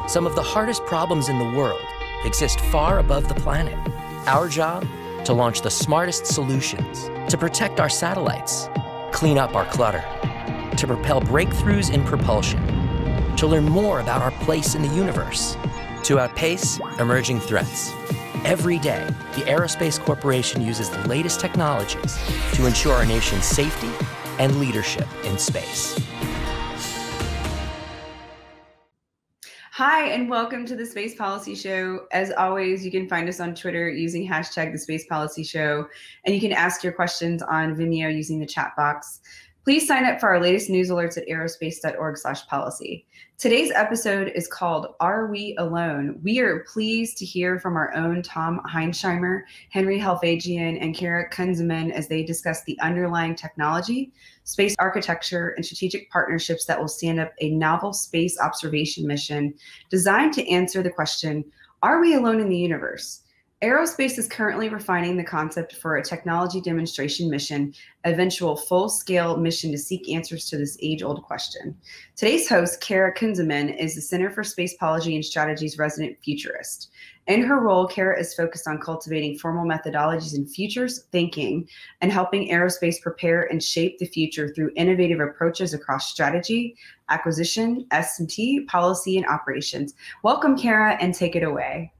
Some of the hardest problems in the world exist far above the planet. Our job? To launch the smartest solutions, to protect our satellites, clean up our clutter, to propel breakthroughs in propulsion, to learn more about our place in the universe, to outpace emerging threats. Every day, the Aerospace Corporation uses the latest technologies to ensure our nation's safety and leadership in space. Hi, and welcome to the Space Policy Show. As always, you can find us on Twitter using hashtag the Space Policy Show, and you can ask your questions on Vimeo using the chat box. Please sign up for our latest news alerts at aerospace.org/policy. Today's episode is called Are We Alone? We are pleased to hear from our own Tom Heinsheimer, Helvajian and Kara Cunzeman as they discuss the underlying technology, space architecture, and strategic partnerships that will stand up a novel space observation mission designed to answer the question, are we alone in the universe? Aerospace is currently refining the concept for a technology demonstration mission, eventual full-scale mission to seek answers to this age-old question. Today's host, Kara Cunzeman, is the Center for Space Policy and Strategy's resident futurist. In her role, Kara is focused on cultivating formal methodologies in futures thinking and helping aerospace prepare and shape the future through innovative approaches across strategy, acquisition, S&T, policy, and operations. Welcome, Kara, and take it away.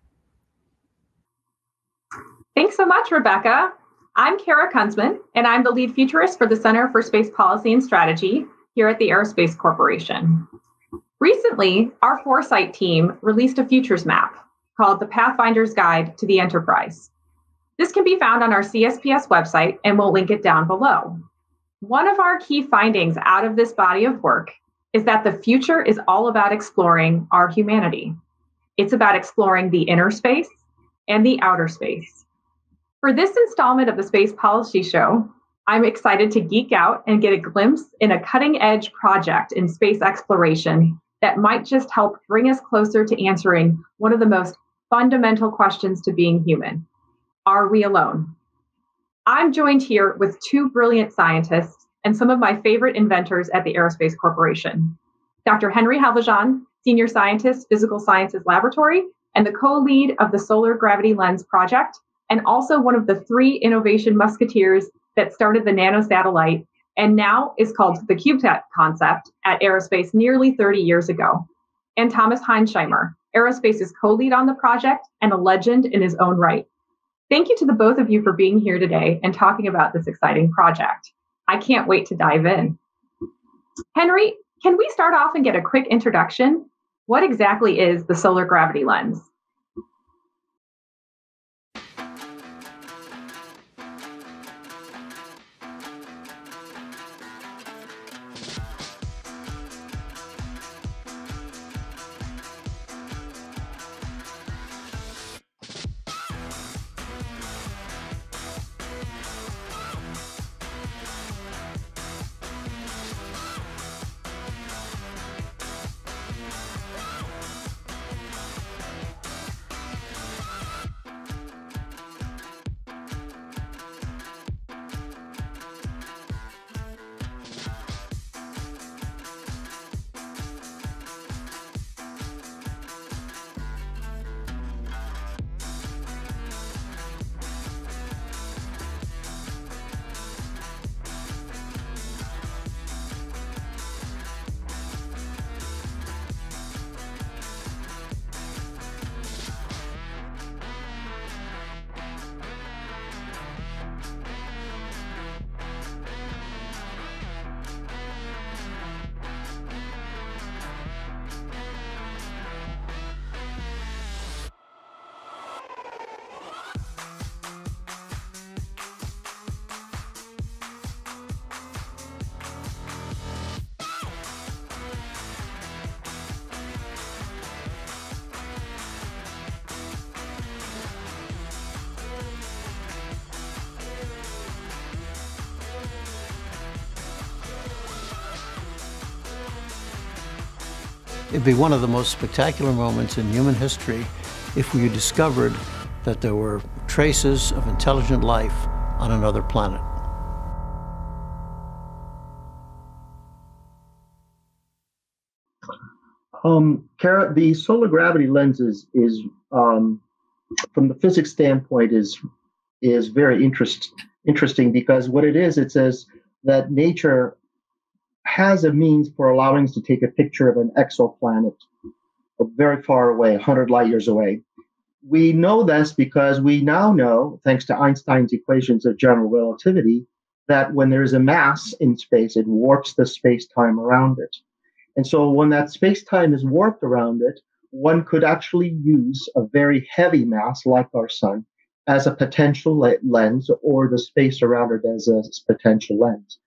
Thanks so much, Rebecca. I'm Kara Cunzeman, and I'm the lead futurist for the Center for Space Policy and Strategy here at the Aerospace Corporation. Recently, our Foresight team released a futures map called the Pathfinder's Guide to the Enterprise. This can be found on our CSPS website, and we'll link it down below. One of our key findings out of this body of work is that the future is all about exploring our humanity. It's about exploring the inner space and the outer space. For this installment of the Space Policy Show, I'm excited to geek out and get a glimpse in a cutting-edge project in space exploration that might just help bring us closer to answering one of the most fundamental questions to being human. Are we alone? I'm joined here with two brilliant scientists and some of my favorite inventors at the Aerospace Corporation. Dr. Henry Helvajian, Senior Scientist, Physical Sciences Laboratory, and the co-lead of the Solar Gravity Lens Project, and also one of the three innovation musketeers that started the nanosatellite and now is called the CubeSat concept at Aerospace nearly 30 years ago. And Thomas Heinsheimer, Aerospace's co-lead on the project and a legend in his own right. Thank you to the both of you for being here today and talking about this exciting project. I can't wait to dive in. Henry, can we start off and get a quick introduction? What exactly is the Solar Gravity Lens? It'd be one of the most spectacular moments in human history if we discovered that there were traces of intelligent life on another planet. Kara, the solar gravity lens is from the physics standpoint is very interesting because what it says that nature has a means for allowing us to take a picture of an exoplanet very far away, 100 light years away. We know this because we now know, thanks to Einstein's equations of general relativity, that when there's a mass in space, it warps the space-time around it. And so when that space-time is warped around it, one could actually use a very heavy mass like our sun as a potential lens, or the space around it as a potential lens.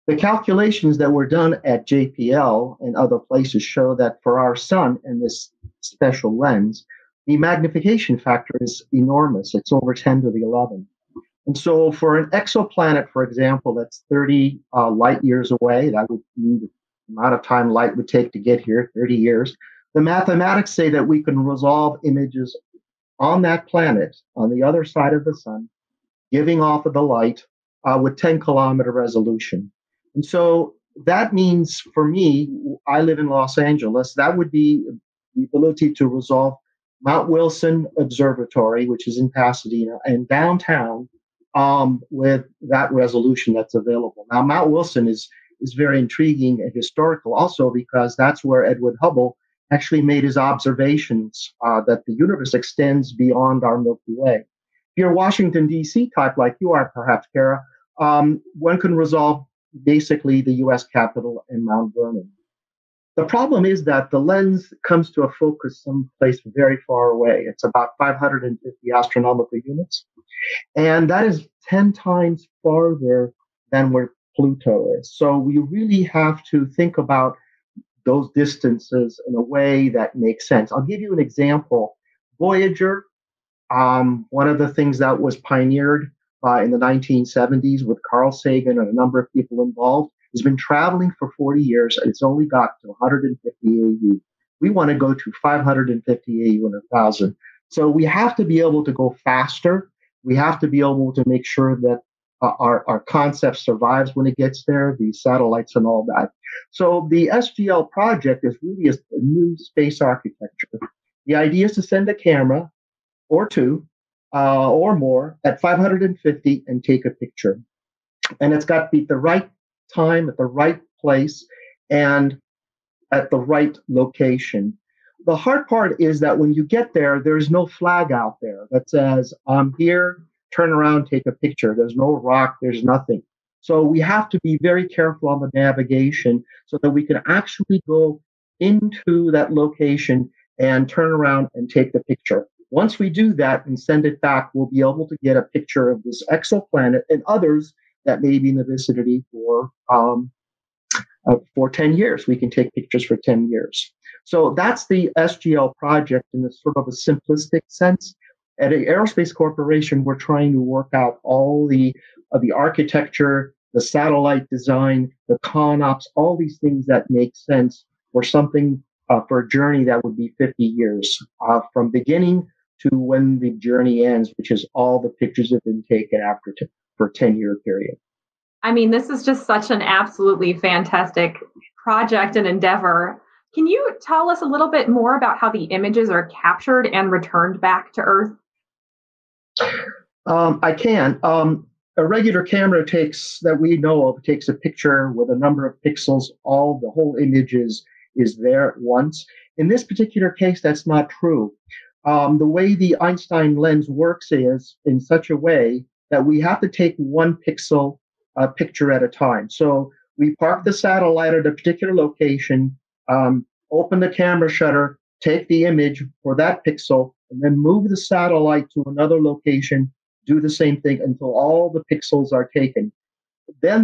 The calculations that were done at JPL and other places show that for our sun and this special lens, the magnification factor is enormous. It's over 10 to the 11. And so for an exoplanet, for example, that's 30 light years away, that would mean the amount of time light would take to get here, 30 years. The mathematics say that we can resolve images on that planet, on the other side of the sun, giving off of the light with 10-kilometer resolution. And so that means for me, I live in Los Angeles, that would be the ability to resolve Mount Wilson Observatory, which is in Pasadena, and downtown with that resolution that's available. Now, Mount Wilson is very intriguing and historical also because that's where Edwin Hubble actually made his observations that the universe extends beyond our Milky Way. If you're a Washington, D.C. type like you are, perhaps, Kara, one can resolve basically the U.S. Capitol and Mount Vernon. The problem is that the lens comes to a focus someplace very far away. It's about 550 astronomical units. And that is 10 times farther than where Pluto is. So we really have to think about those distances in a way that makes sense. I'll give you an example. Voyager, one of the things that was pioneered in the 1970s with Carl Sagan and a number of people involved, has been traveling for 40 years, and it's only got to 150 AU. We want to go to 550 AU and 1,000. So we have to be able to go faster. We have to be able to make sure that our concept survives when it gets there, the satellites and all that. So the SGL project is really a new space architecture. The idea is to send a camera or two or more at 550 and take a picture. And it's got to be at the right time, at the right place, and at the right location. The hard part is that when you get there, there's no flag out there that says, I'm here, turn around, take a picture. There's no rock, there's nothing. So we have to be very careful on the navigation so that we can actually go into that location and turn around and take the picture. Once we do that and send it back, we'll be able to get a picture of this exoplanet and others that may be in the vicinity for 10 years. We can take pictures for 10 years. So that's the SGL project in a sort of a simplistic sense. At an Aerospace Corporation, we're trying to work out all the architecture, the satellite design, the ConOps, all these things that make sense for something, for a journey that would be 50 years from beginning to when the journey ends, which is all the pictures have been taken for a 10-year period. I mean, this is just such an absolutely fantastic project and endeavor. Can you tell us a little bit more about how the images are captured and returned back to Earth? I can. A regular camera that we know of takes a picture with a number of pixels. The whole image is there at once. In this particular case, that's not true. The way the Einstein lens works is in such a way that we have to take one pixel picture at a time. So we park the satellite at a particular location, open the camera shutter, take the image for that pixel, and then move the satellite to another location, do the same thing until all the pixels are taken. Then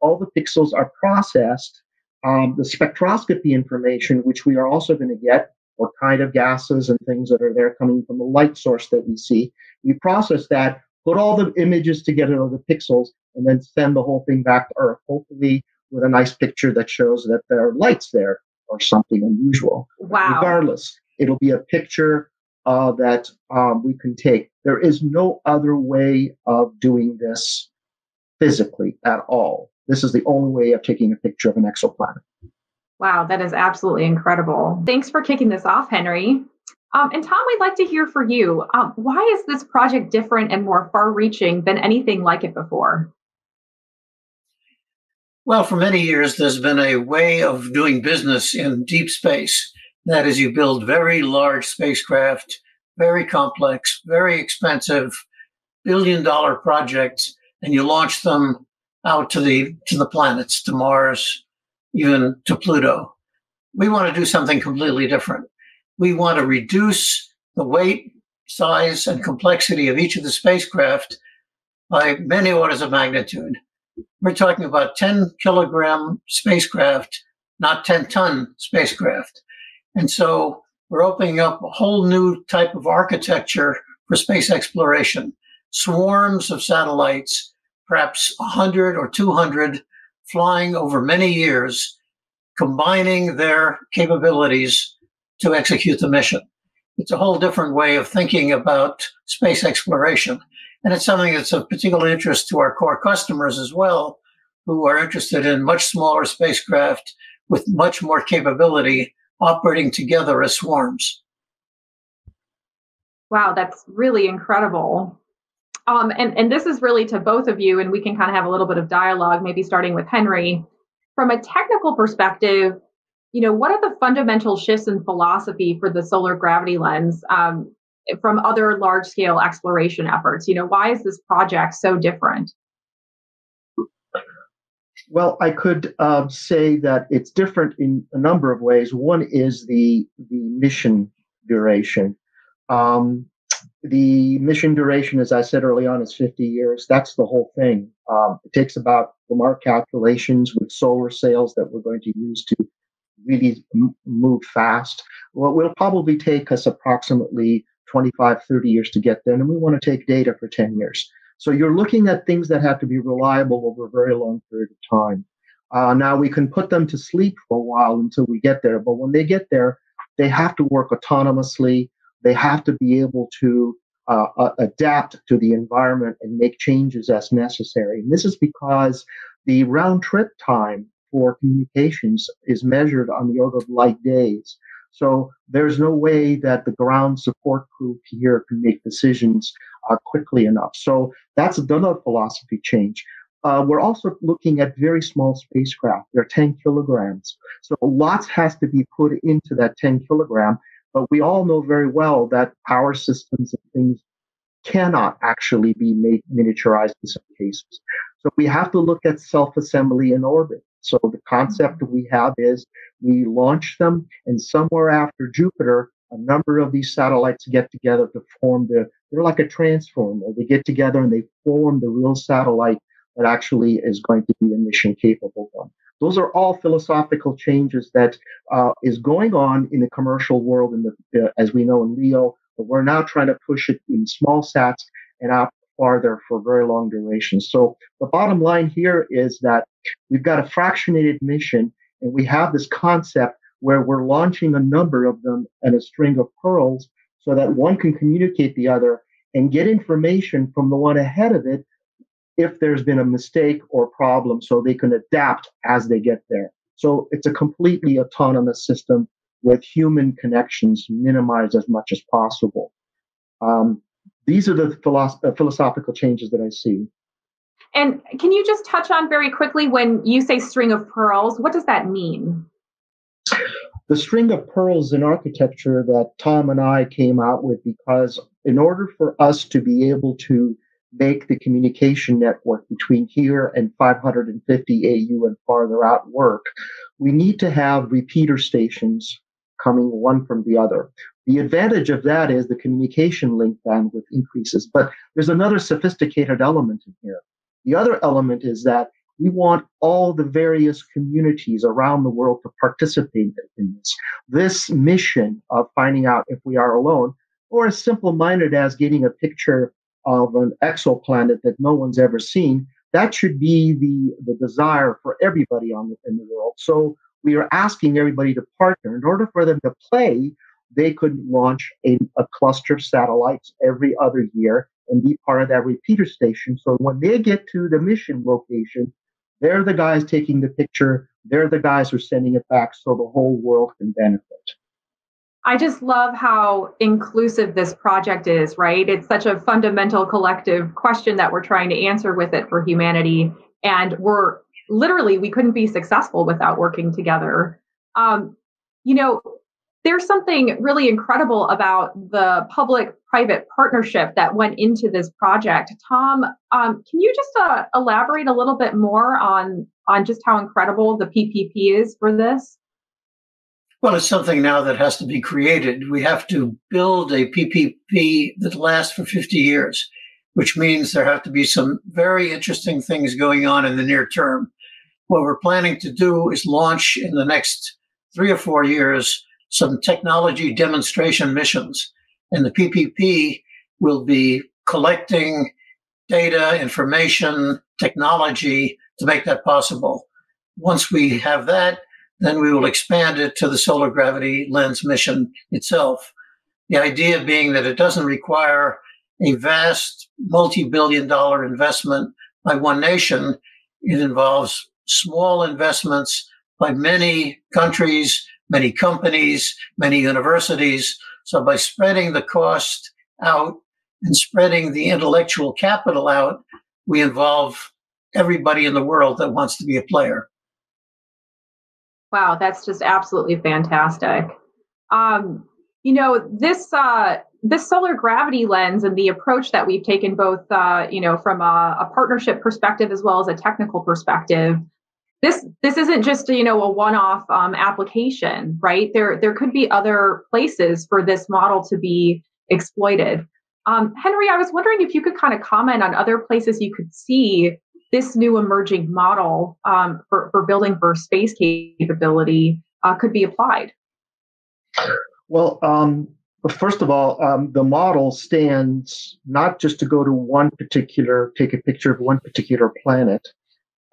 all the pixels are processed. The spectroscopy information, which we are also going to get, what kind of gases and things that are there coming from the light source that we see. We process that, put all the images together of the pixels, and then send the whole thing back to Earth, hopefully with a nice picture that shows that there are lights there or something unusual. Wow. Regardless, it'll be a picture that we can take. There is no other way of doing this physically at all. This is the only way of taking a picture of an exoplanet. Wow, that is absolutely incredible. Thanks for kicking this off, Henry. And Tom, we'd like to hear from you. Why is this project different and more far-reaching than anything like it before? Well, for many years, there's been a way of doing business in deep space. That is, you build very large spacecraft, very complex, very expensive, billion-dollar projects, and you launch them out to the planets, to Mars, even to Pluto. We want to do something completely different. We want to reduce the weight, size, and complexity of each of the spacecraft by many orders of magnitude. We're talking about 10-kilogram spacecraft, not 10-ton spacecraft. And so we're opening up a whole new type of architecture for space exploration. Swarms of satellites, perhaps 100 or 200, flying over many years, combining their capabilities to execute the mission. It's a whole different way of thinking about space exploration. And it's something that's of particular interest to our core customers as well, who are interested in much smaller spacecraft with much more capability operating together as swarms. Wow, that's really incredible. And this is really to both of you, and we can kind of have a little bit of dialogue, maybe starting with Henry. From a technical perspective, what are the fundamental shifts in philosophy for the solar gravity lens from other large-scale exploration efforts? Why is this project so different? Well, I could say that it's different in a number of ways. One is the mission duration. The mission duration, as I said early on, is 50 years. That's the whole thing. It takes about, from our calculations with solar sails that we're going to use to really move fast, well, it will probably take us approximately 25, 30 years to get there. And we want to take data for 10 years. So you're looking at things that have to be reliable over a very long period of time. Now, we can put them to sleep for a while until we get there. But when they get there, they have to work autonomously. They have to be able to adapt to the environment and make changes as necessary. And this is because the round trip time for communications is measured on the order of light days. So there's no way that the ground support crew here can make decisions quickly enough. So that's another philosophy change. We're also looking at very small spacecraft. They're 10 kilograms. So lots has to be put into that 10 kilogram. But we all know very well that power systems and things cannot actually be miniaturized in some cases. So we have to look at self-assembly in orbit. So the concept we have is we launch them, and somewhere after Jupiter, a number of these satellites get together to form they're like a transformer. They get together and they form the real satellite that actually is going to be the mission capable one. Those are all philosophical changes that is going on in the commercial world, as we know in LEO, but we're now trying to push it in small sats and out farther for very long durations. So the bottom line here is that we've got a fractionated mission, and we have this concept where we're launching a number of them and a string of pearls so that one can communicate the other and get information from the one ahead of it if there's been a mistake or problem, so they can adapt as they get there. So it's a completely autonomous system with human connections minimized as much as possible. These are the philosophical changes that I see. And can you just touch on very quickly, when you say string of pearls, what does that mean? The string of pearls in architecture that Tom and I came out with, because in order for us to be able to make the communication network between here and 550 AU and farther out work, we need to have repeater stations coming one from the other. The advantage of that is the communication link bandwidth increases, but there's another sophisticated element in here. The other element is that we want all the various communities around the world to participate in this. This mission of finding out if we are alone, or as simple-minded as getting a picture of an exoplanet that no one's ever seen, that should be the desire for everybody in the world. So we are asking everybody to partner. In order for them to play, they could launch a cluster of satellites every other year and be part of that repeater station. So when they get to the mission location, they're the guys taking the picture they're the guys who are sending it back so the whole world can benefit. I just love how inclusive this project is, right? It's such a fundamental collective question that we're trying to answer with it for humanity. And we couldn't be successful without working together. There's something really incredible about the public-private partnership that went into this project. Tom, can you just elaborate a little bit more on just how incredible the PPP is for this? Well, it's something now that has to be created. We have to build a PPP that lasts for 50 years, which means there have to be some very interesting things going on in the near term. What we're planning to do is launch in the next 3 or 4 years some technology demonstration missions. And the PPP will be collecting data, information, technology to make that possible. Once we have that, then we will expand it to the solar gravity lens mission itself. The idea being that it doesn't require a vast multi-billion-dollar investment by one nation. It involves small investments by many countries, many companies, many universities. So by spreading the cost out and spreading the intellectual capital out, we involve everybody in the world that wants to be a player. Wow, that's just absolutely fantastic. This solar gravity lens and the approach that we've taken both, from a partnership perspective as well as a technical perspective, this isn't just a one-off application, right? There could be other places for this model to be exploited. Henry, I was wondering if you could kind of comment on other places you could see this new emerging model for building for space capability could be applied. Well, first of all, the model stands not just to go to take a picture of one particular planet.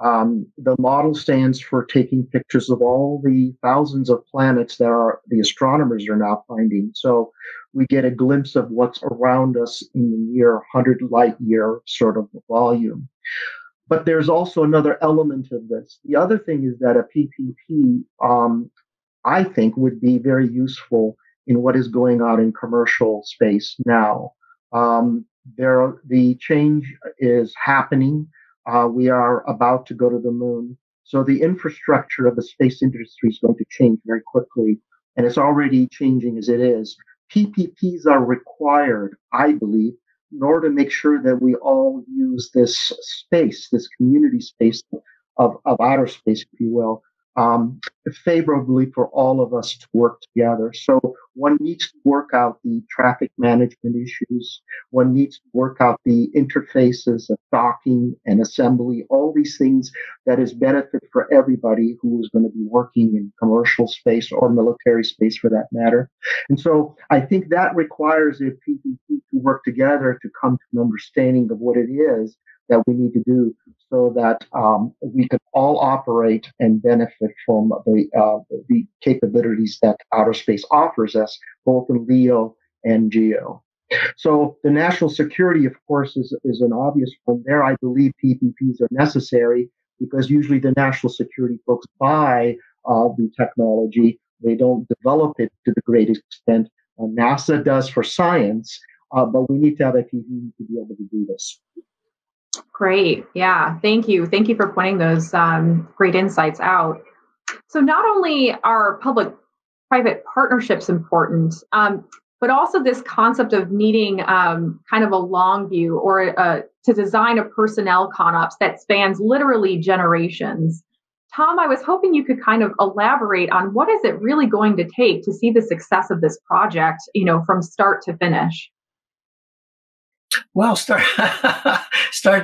The model stands for taking pictures of all the thousands of planets that the astronomers are now finding. So we get a glimpse of what's around us in the near 100 light year sort of volume. But there's also another element of this. The other thing is that a PPP, I think, would be very useful in what is going on in commercial space now. The change is happening. We are about to go to the moon. So the infrastructure of the space industry is going to change very quickly, and it's already changing as it is. PPPs are required, I believe, in order to make sure that we all use this space, this community space of outer space, if you will, favorably for all of us to work together. So one needs to work out the traffic management issues. One needs to work out the interfaces of docking and assembly, all these things that is benefit for everybody who is going to be working in commercial space or military space for that matter. And so I think that requires a PPP to work together to come to an understanding of what it is that we need to do so that we can all operate and benefit from the capabilities that outer space offers us, both in LEO and GEO. So the national security, of course, is an obvious one. There, I believe PPPs are necessary because usually the national security folks buy the technology. They don't develop it to the greatest extent. NASA does for science, but we need to have a PPP to be able to do this. Great. Yeah. Thank you. Thank you for pointing those great insights out. So not only are public-private partnerships important, but also this concept of needing kind of a long view or to design a personnel ConOps that spans literally generations. Tom, I was hoping you could kind of elaborate on what is it really going to take to see the success of this project, from start to finish. Well, start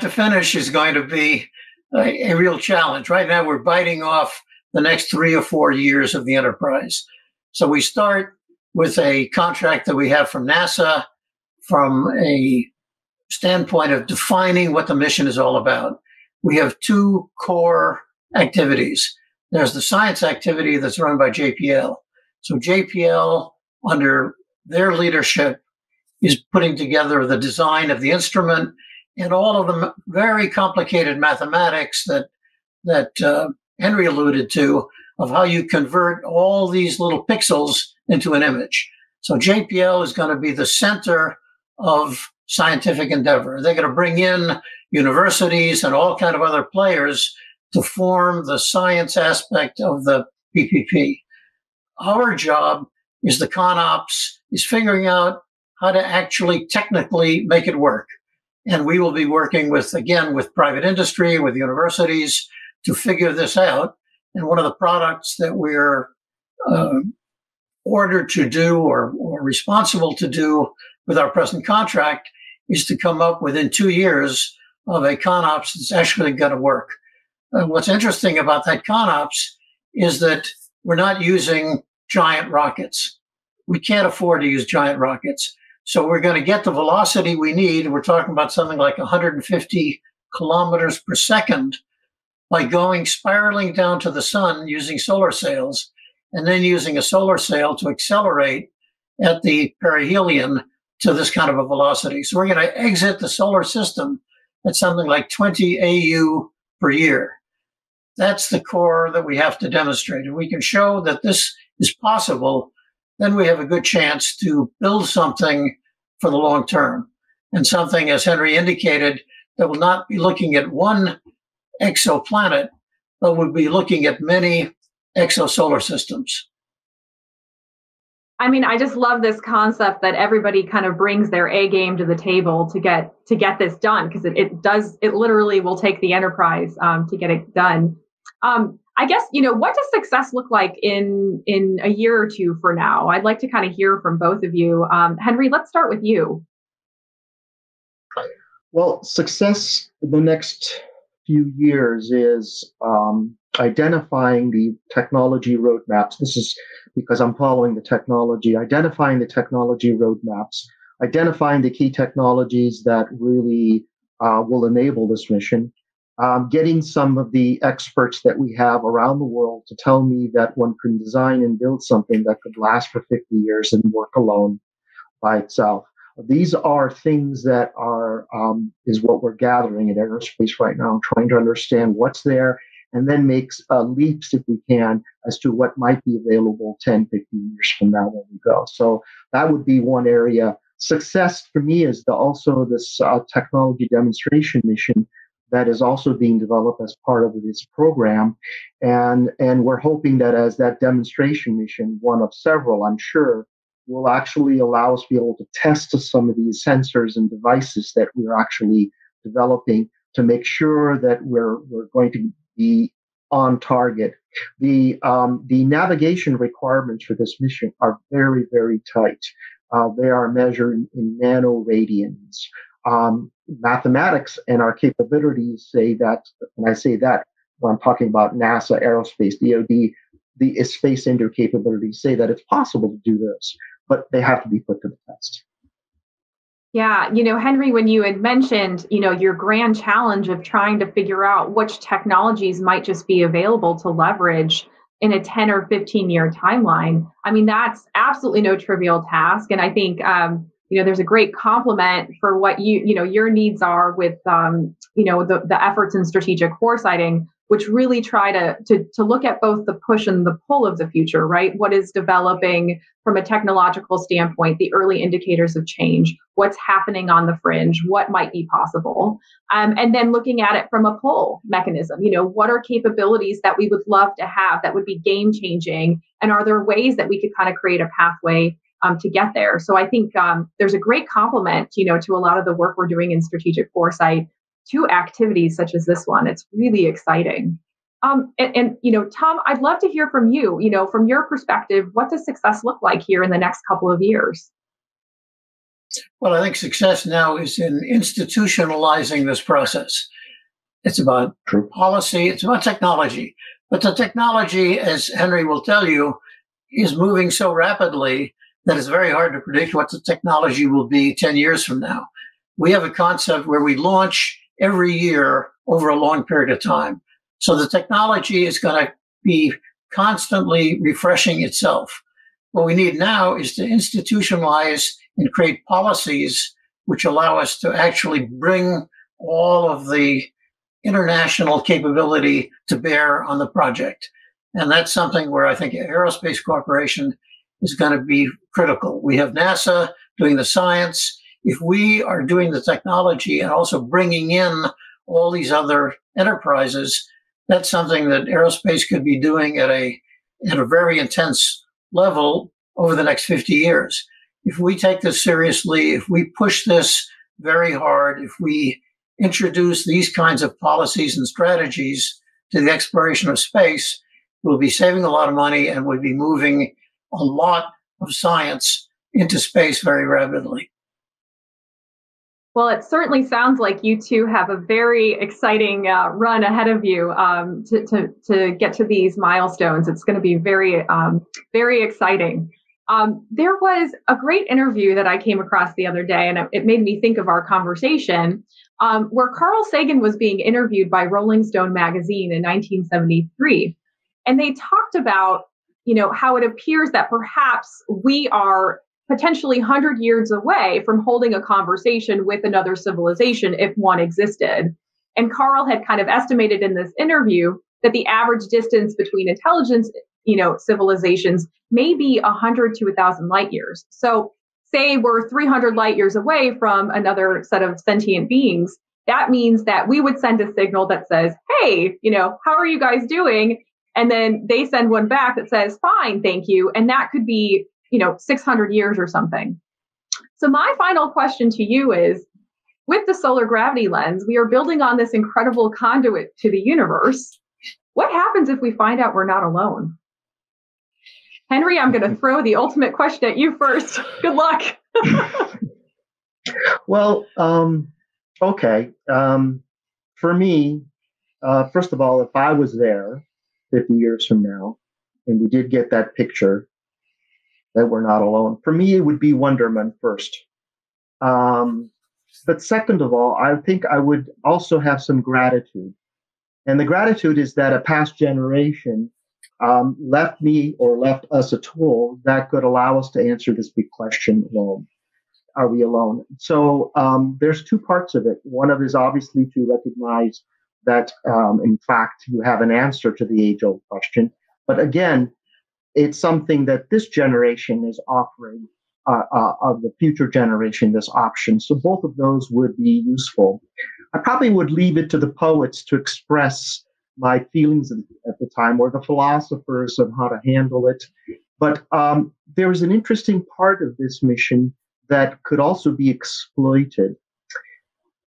to finish is going to be a real challenge. Right now, we're biting off the next 3 or 4 years of the enterprise. So we start with a contract that we have from NASA from a standpoint of defining what the mission is all about. We have 2 core activities. There's the science activity that's run by JPL. So JPL, under their leadership, is putting together the design of the instrument and all of the very complicated mathematics that Henry alluded to, of how you convert all these little pixels into an image. So JPL is going to be the center of scientific endeavor. They're going to bring in universities and all kind of other players to form the science aspect of the PPP. Our job is the ConOps, is figuring out how to actually technically make it work. And we will be working with, again, with private industry, with universities to figure this out. And one of the products that we're ordered to do or responsible to do with our present contract is to come up within 2 years of a ConOps that's actually going to work. What's interesting about that ConOps is that we're not using giant rockets. We can't afford to use giant rockets. So we're going to get the velocity we need. We're talking about something like 150 kilometers per second by going spiraling down to the sun using solar sails and then using a solar sail to accelerate at the perihelion to this kind of a velocity. So we're going to exit the solar system at something like 20 AU per year. That's the core that we have to demonstrate. If we can show that this is possible, then we have a good chance to build something for the long term, and something, as Henry indicated, that will not be looking at one exoplanet, but will be looking at many exosolar systems. I mean, I just love this concept that everybody kind of brings their A game to the table to get this done, because it literally will take the enterprise to get it done. I guess, what does success look like in a year or two for now? I'd like to kind of hear from both of you. Henry, let's start with you. Well, success in the next few years is identifying the technology roadmaps. This is because I'm following the technology, identifying the technology roadmaps, identifying the key technologies that really will enable this mission, getting some of the experts that we have around the world to tell me that one can design and build something that could last for 50 years and work alone by itself. These are things that is what we're gathering at Aerospace right now, trying to understand what's there and then make leaps, if we can, as to what might be available 10, 15 years from now when we go. So that would be one area. Success for me is also this technology demonstration mission that is also being developed as part of this program. And we're hoping that as that demonstration mission, one of several, I'm sure, will actually allow us to be able to test some of these sensors and devices that we're actually developing to make sure that we're going to be on target. The navigation requirements for this mission are very, very tight. They are measured in nanoradians. Mathematics and our capabilities say that, and I say that when I'm talking about NASA, Aerospace, DoD, the space Indo capabilities say that it's possible to do this, but they have to be put to the test. Yeah, Henry, when you had mentioned, your grand challenge of trying to figure out which technologies might just be available to leverage in a 10 or 15 year timeline, I mean, that's absolutely no trivial task. And I think, there's a great complement for what your needs are with, the efforts in strategic foresighting, which really try to look at both the push and the pull of the future, right? What is developing from a technological standpoint, the early indicators of change, what's happening on the fringe, what might be possible, and then looking at it from a pull mechanism. What are capabilities that we would love to have that would be game changing, and are there ways that we could kind of create a pathway to get there? So I think there's a great complement, to a lot of the work we're doing in strategic foresight to activities such as this one. It's really exciting. And Tom, I'd love to hear from you, from your perspective, what does success look like here in the next couple of years? Well, I think success now is in institutionalizing this process. It's about policy, it's about technology. But the technology, as Henry will tell you, is moving so rapidly that it's very hard to predict what the technology will be 10 years from now. We have a concept where we launch every year over a long period of time. So the technology is going to be constantly refreshing itself. What we need now is to institutionalize and create policies which allow us to actually bring all of the international capability to bear on the project. And that's something where I think aerospace cooperation is going to be critical. We have NASA doing the science. If we are doing the technology and also bringing in all these other enterprises, that's something that aerospace could be doing at a very intense level over the next 50 years. If we take this seriously, if we push this very hard, if we introduce these kinds of policies and strategies to the exploration of space, we'll be saving a lot of money and we'll be moving a lot of science into space very rapidly. Well, it certainly sounds like you two have a very exciting run ahead of you to get to these milestones. It's going to be very, very exciting. There was a great interview that I came across the other day, and it made me think of our conversation, where Carl Sagan was being interviewed by Rolling Stone magazine in 1973. And they talked about, how it appears that perhaps we are potentially 100 years away from holding a conversation with another civilization if one existed. And Carl had kind of estimated in this interview that the average distance between intelligence, civilizations may be 100 to 1,000 light years. So say we're 300 light years away from another set of sentient beings. That means that we would send a signal that says, hey, how are you guys doing? And then they send one back that says, fine, thank you. And that could be 600 years or something. So my final question to you is, with the solar gravity lens, we are building on this incredible conduit to the universe. What happens if we find out we're not alone? Henry, I'm going to throw the ultimate question at you first. Good luck. Well, okay. For me, first of all, if I was there 50 years from now, and we did get that picture that we're not alone, for me, it would be wonderment first. But second of all, I think I would also have some gratitude. And the gratitude is that a past generation left me or left us a tool that could allow us to answer this big question alone. Are we alone? So there's two parts of it. One of it is obviously to recognize that, in fact, you have an answer to the age-old question. But again, it's something that this generation is offering of the future generation, this option. So both of those would be useful. I probably would leave it to the poets to express my feelings at the time, or the philosophers of how to handle it. But there was an interesting part of this mission that could also be exploited.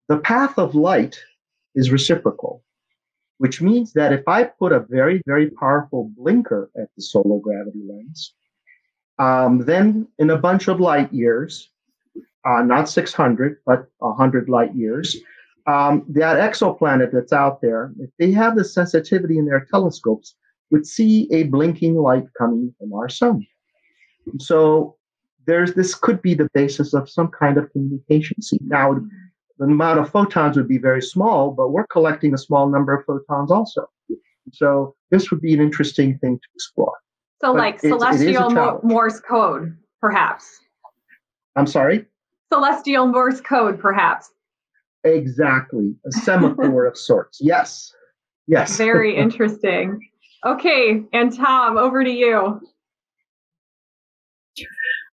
The path of light is reciprocal, which means that if I put a very, very powerful blinker at the solar gravity lens, then in a bunch of light years, not 600, but 100 light years, that exoplanet that's out there, if they have the sensitivity in their telescopes, would see a blinking light coming from our sun. So this could be the basis of some kind of communication. See, now the amount of photons would be very small, but we're collecting a small number of photons also. So this would be an interesting thing to explore. So but like celestial Morse code, perhaps. I'm sorry? Celestial Morse code, perhaps. Exactly. A semaphore of sorts. Yes. Yes. Very interesting. Okay. And Tom, over to you.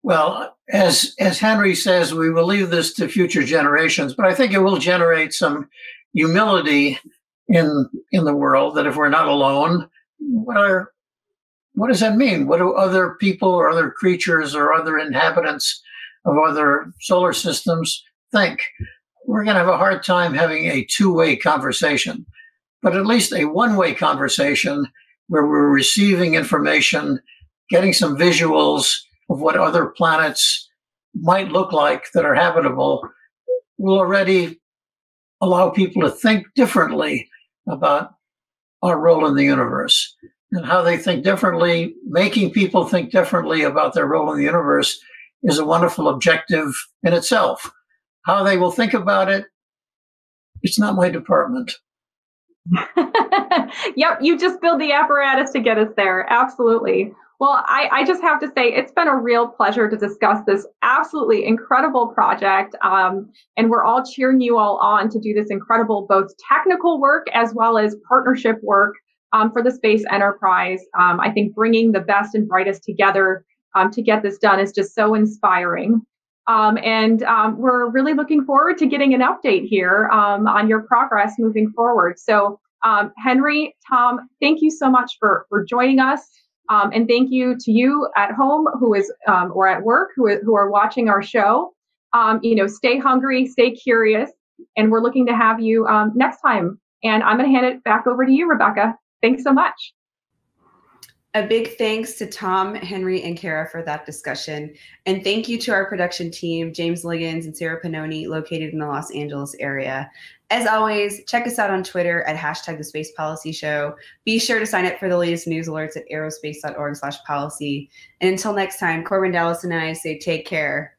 Well, as Henry says, we will leave this to future generations, but I think it will generate some humility in the world that if we're not alone, what does that mean? What do other people or other creatures or other inhabitants of other solar systems think? We're going to have a hard time having a two-way conversation, but at least a one-way conversation where we're receiving information, getting some visuals of what other planets might look like that are habitable, will already allow people to think differently about our role in the universe. And how they think differently, making people think differently about their role in the universe is a wonderful objective in itself. How they will think about it, it's not my department. Yep, you just build the apparatus to get us there. Absolutely. Well, I just have to say it's been a real pleasure to discuss this absolutely incredible project. And we're all cheering you all on to do this incredible both technical work as well as partnership work for the space enterprise. I think bringing the best and brightest together to get this done is just so inspiring. And we're really looking forward to getting an update here on your progress moving forward. So Henry, Tom, thank you so much for joining us. And thank you to you at home who is or at work who are watching our show. Stay hungry, stay curious, and we're looking to have you next time. And I'm going to hand it back over to you, Rebecca. Thanks so much. A big thanks to Tom, Henry, and Kara for that discussion. And thank you to our production team, James Liggins and Sarah Pannoni, located in the Los Angeles area. As always, check us out on Twitter at #TheSpacePolicyShow. Be sure to sign up for the latest news alerts at aerospace.org/policy. And until next time, Corbin Dallas and I say take care.